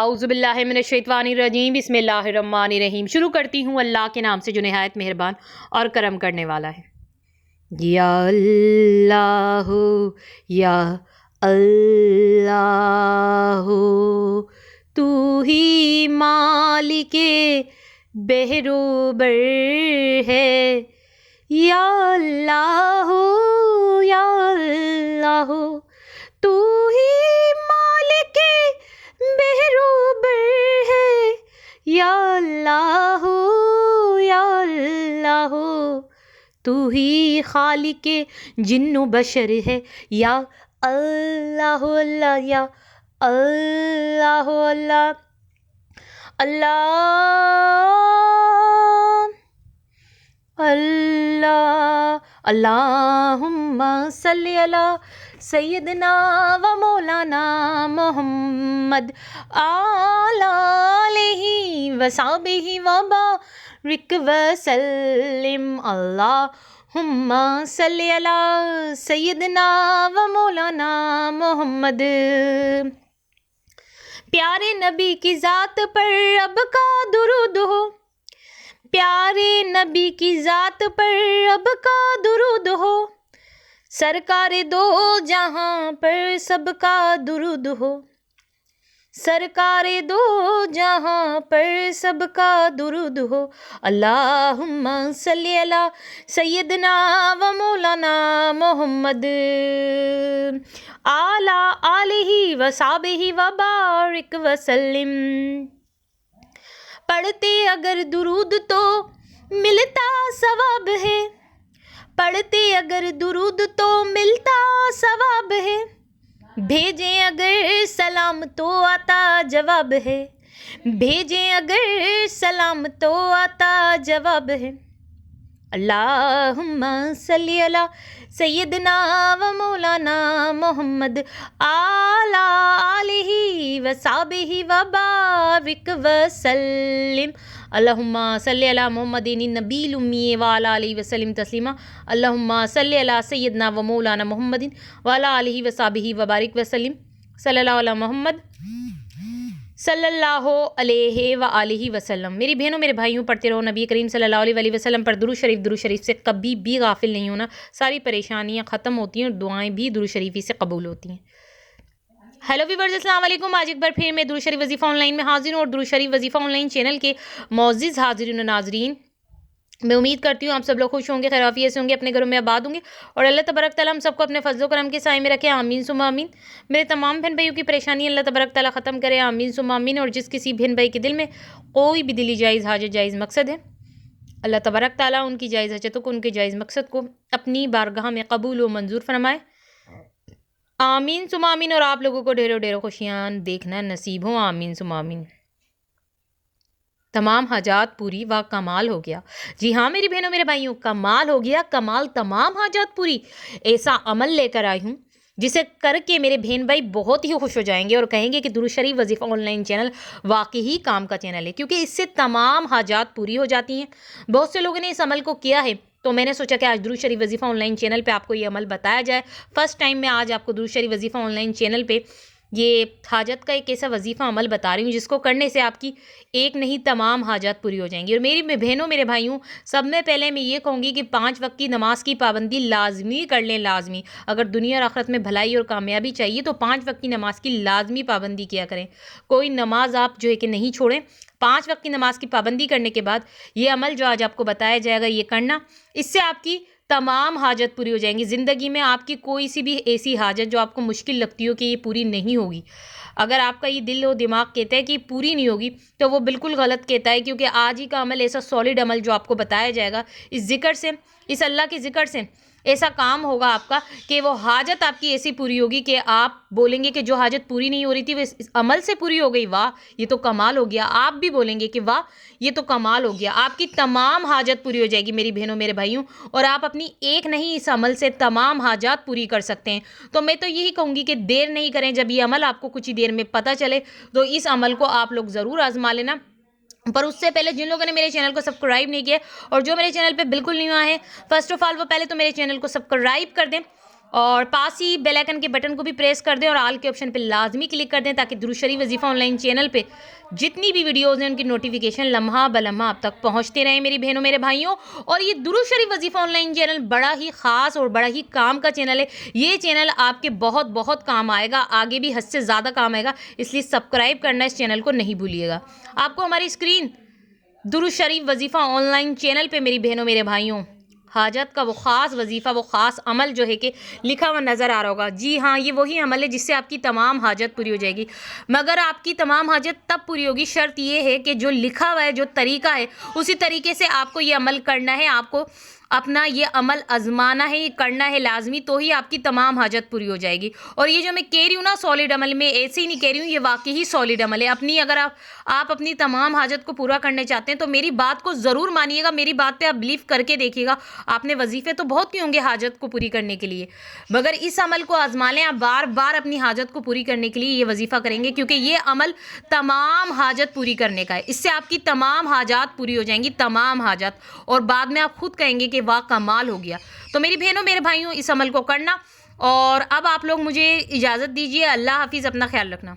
औज़ुबिल्लाहिमिनश्शैतानिर्रजीम बिस्मिल्लाहिर्रहमानिर्रहीम। शुरू करती हूँ अल्लाह के नाम से जो निहायत मेहरबान और करम करने वाला है। या अल्लाह या अल्लाह तू ही मालिके बेहरोबर है। या अल्लाह या अल्लाह तू ही मालिके बेहरोबर है। या अल्लाह या अल्लाह तू ही खालिके जिन्नो बशर है। या अल्लाह अल्लाह या अल्लाह अल्लाह अल्लाह अल्लाह अल्लाहुम्मा सल्ली अला सैयदना व मौलाना मोहम्मद आलिहि व साहबिहि व बारिक व सल्लिम। अल्लाहुम्मा सल्ली अला सैयदना व मौलाना मोहम्मद। प्यारे नबी की ज़ात पर अब का दुरूद हो। प्यारे नबी की ज़ात पर अब का दुरूद हो। सरकारे दो जहां पर सबका दुरूद हो। सरकारे दो जहां पर सबका दुरूद हो। अल्लाहुम्मा सल्ली अला सैयदना व मौलाना मोहम्मद आला आलिहि व साहबिहि व बारिक व सल्लिम। पढ़ते अगर दुरूद तो मिलता सवाब है। पढ़ते अगर दुरूद तो मिलता सवाब है। भेजें अगर सलाम तो आता जवाब है। भेजें अगर सलाम तो आता जवाब है। अल्लाहुम्मा सल्ली अला सैयदना व मौलाना मोहम्मद आला आलिहि व साहबिहि व बारिक व सल्लिम। अल्लाहुम्मा सल्ली अला मुहम्मदिन नबील उम्मी व अला आलिहि व सल्लिम तस्लीमा। अल्लाहुम्मा सल्ली अला सैयदना व मौलाना मोहम्मदिन व अला आलिहि व साहबिहि व बारिक व सल्लिम। सल्लल्लाहु अला मोहम्मद सल्लल्लाहु अलैहि व आलिहि वसल्लम। मेरी बहनों मेरे भाइयों, पढ़ते रहो नबी करीम सल्लल्लाहु अलैहि वसल्लम पर दुरूद शरीफ से कभी भी गाफिल नहीं होना। सारी परेशानियां ख़त्म होती हैं और दुआएं भी दुरूद शरीफ से कबूल होती हैं। हेलो व्यूअर्स, अस्सलाम वालेकुम। आज एक बार फिर मैं दुरूद शरीफ वजीफ़ा ऑनलाइन में हाजिर हूँ और दुरूद शरीफ वजीफ़ा ऑनलाइन चैनल के मौजूद हाजिरीन नाजरीन, मैं उम्मीद करती हूँ आप सब लोग खुश होंगे, खैराफियत से होंगे, अपने घरों में आबाद होंगे और अल्लाह तबारक तआला हम सबको अपने फजल करम के साए में रखे। आमीन सुम्मा आमीन। मेरे तमाम बहन भाइयों की परेशानी अल्लाह तबारक तआला ख़त्म करे। आमीन सुम्मा आमीन। और जिस किसी बहन भाई के दिल में कोई भी दिली जायज़ हाजत जायज़ मकसद है, अल्लाह तबारक तआला उनकी जायज़ हजतों को, उनके जायज़ मकसद को अपनी बारगाह में कबूल व मंजूर फरमाए। आमीन सुम्मा आमीन। और आप लोगों को ढेरों ढेरों खुशियाँ देखना नसीब हो। आमीन सुम्मा आमीन। तमाम हाजात पूरी व कमाल हो गया। जी हाँ मेरी बहनों मेरे भाइयों, कमाल हो गया, कमाल, तमाम हाजात पूरी। ऐसा अमल लेकर आई हूँ जिसे करके मेरे बहन भाई बहुत ही खुश हो जाएंगे और कहेंगे कि दुरूद शरीफ वजीफ़ा ऑनलाइन चैनल वाकई ही काम का चैनल है, क्योंकि इससे तमाम हाजात पूरी हो जाती हैं। बहुत से लोगों ने इस अमल को किया है, तो मैंने सोचा कि आज दुरूद शरीफ वजीफ़ा ऑनलाइन चैनल पे आपको ये अमल बताया जाए। फर्स्ट टाइम मैं आज आपको दुरूद शरीफ वजीफ़ा ऑनलाइन चैनल पे ये हाजत का एक ऐसा वजीफ़ा अमल बता रही हूँ जिसको करने से आपकी एक नहीं तमाम हाजत पूरी हो जाएंगी। और मेरी बहनों मेरे भाइयों, सब में पहले मैं ये कहूँगी कि 5 वक्त की नमाज की पाबंदी लाजमी कर लें, लाजमी। अगर दुनिया और आखिरत में भलाई और कामयाबी चाहिए तो 5 वक्त की नमाज की लाजमी पाबंदी किया करें। कोई नमाज आप जो है कि नहीं छोड़ें। 5 वक्त की नमाज की पाबंदी करने के बाद ये अमल जो आज आपको बताया जाएगा ये करना, इससे आपकी तमाम हाजत पूरी हो जाएंगी। ज़िंदगी में आपकी कोई सी भी ऐसी हाजत जो आपको मुश्किल लगती हो कि ये पूरी नहीं होगी, अगर आपका ये दिल और दिमाग कहता है कि पूरी नहीं होगी, तो वो बिल्कुल गलत कहता है। क्योंकि आज ही का अमल ऐसा सॉलिड अमल जो आपको बताया जाएगा, इस जिक्र से, इस अल्लाह के जिक्र से ऐसा काम होगा आपका कि वो हाजत आपकी ऐसी पूरी होगी कि आप बोलेंगे कि जो हाजत पूरी नहीं हो रही थी वो इस अमल से पूरी हो गई। वाह, ये तो कमाल हो गया। आप भी बोलेंगे कि वाह, ये तो कमाल हो गया। आपकी तमाम हाजत पूरी हो जाएगी मेरी बहनों मेरे भाइयों, और आप अपनी एक नहीं इस अमल से तमाम हाजात पूरी कर सकते हैं। तो मैं तो यही कहूँगी कि देर नहीं करें। जब ये अमल आपको कुछ ही देर में पता चले तो इस अमल को आप लोग ज़रूर आजमा लेना। पर उससे पहले जिन लोगों ने मेरे चैनल को सब्सक्राइब नहीं किया और जो मेरे चैनल पे बिल्कुल नहीं आए हैं, फर्स्ट ऑफ ऑल वो पहले तो मेरे चैनल को सब्सक्राइब कर दें और पास ही बेल आइकन के बटन को भी प्रेस कर दें और ऑल के ऑप्शन पे लाजमी क्लिक कर दें ताकि दुरूद शरीफ वजीफ़ा ऑनलाइन चैनल पे जितनी भी वीडियोज़ हैं उनकी नोटिफिकेशन लम्हा बलम्हा आप तक पहुंचते रहें मेरी बहनों मेरे भाइयों। और ये दुरूद शरीफ वजीफ़ा ऑनलाइन चैनल बड़ा ही ख़ास और बड़ा ही काम का चैनल है। ये चैनल आपके बहुत बहुत काम आएगा, आगे भी हद से ज़्यादा काम आएगा, इसलिए सब्सक्राइब करना इस चैनल को नहीं भूलिएगा। आपको हमारी स्क्रीन दुरूद शरीफ वजीफ़ा ऑनलाइन चैनल पे मेरी बहनों मेरे भाइयों हाजत का वो ख़ास वजीफ़ा, वो ख़ास अमल जो है कि लिखा हुआ नज़र आ रहा होगा। जी हाँ, ये वही अमल है जिससे आपकी तमाम हाजत पूरी हो जाएगी। मगर आपकी तमाम हाजत तब पूरी होगी, शर्त ये है कि जो लिखा हुआ है, जो तरीका है, उसी तरीके से आपको ये अमल करना है, आपको अपना ये अमल आजमाना है, ये करना है लाजमी, तो ही आपकी तमाम हाजत पूरी हो जाएगी। और ये जो मैं कह रही हूँ ना सॉलिड अमल, में ऐसे ही नहीं कह रही हूँ, ये वाकई ही सॉलिड अमल है। अपनी अगर आप अपनी तमाम हाजत को पूरा करने चाहते हैं तो मेरी बात को ज़रूर मानिएगा, मेरी बात पे आप बिलीव करके देखिएगा। आपने वजीफ़े तो बहुत किए होंगे हाजत को पूरी करने के लिए, मगर इस अमल को आजमा लें। आप बार बार अपनी हाजत को पूरी करने के लिए ये वजीफ़ा करेंगे, क्योंकि ये अमल तमाम हाजत पूरी करने का है। इससे आपकी तमाम हाजात पूरी हो जाएंगी, तमाम हाजत, और बाद में आप खुद कहेंगे कि वाह कमाल हो गया। तो मेरी बहनों मेरे भाइयों, इस अमल को करना। और अब आप लोग मुझे इजाज़त दीजिए। अल्लाह हाफिज़, अपना ख्याल रखना।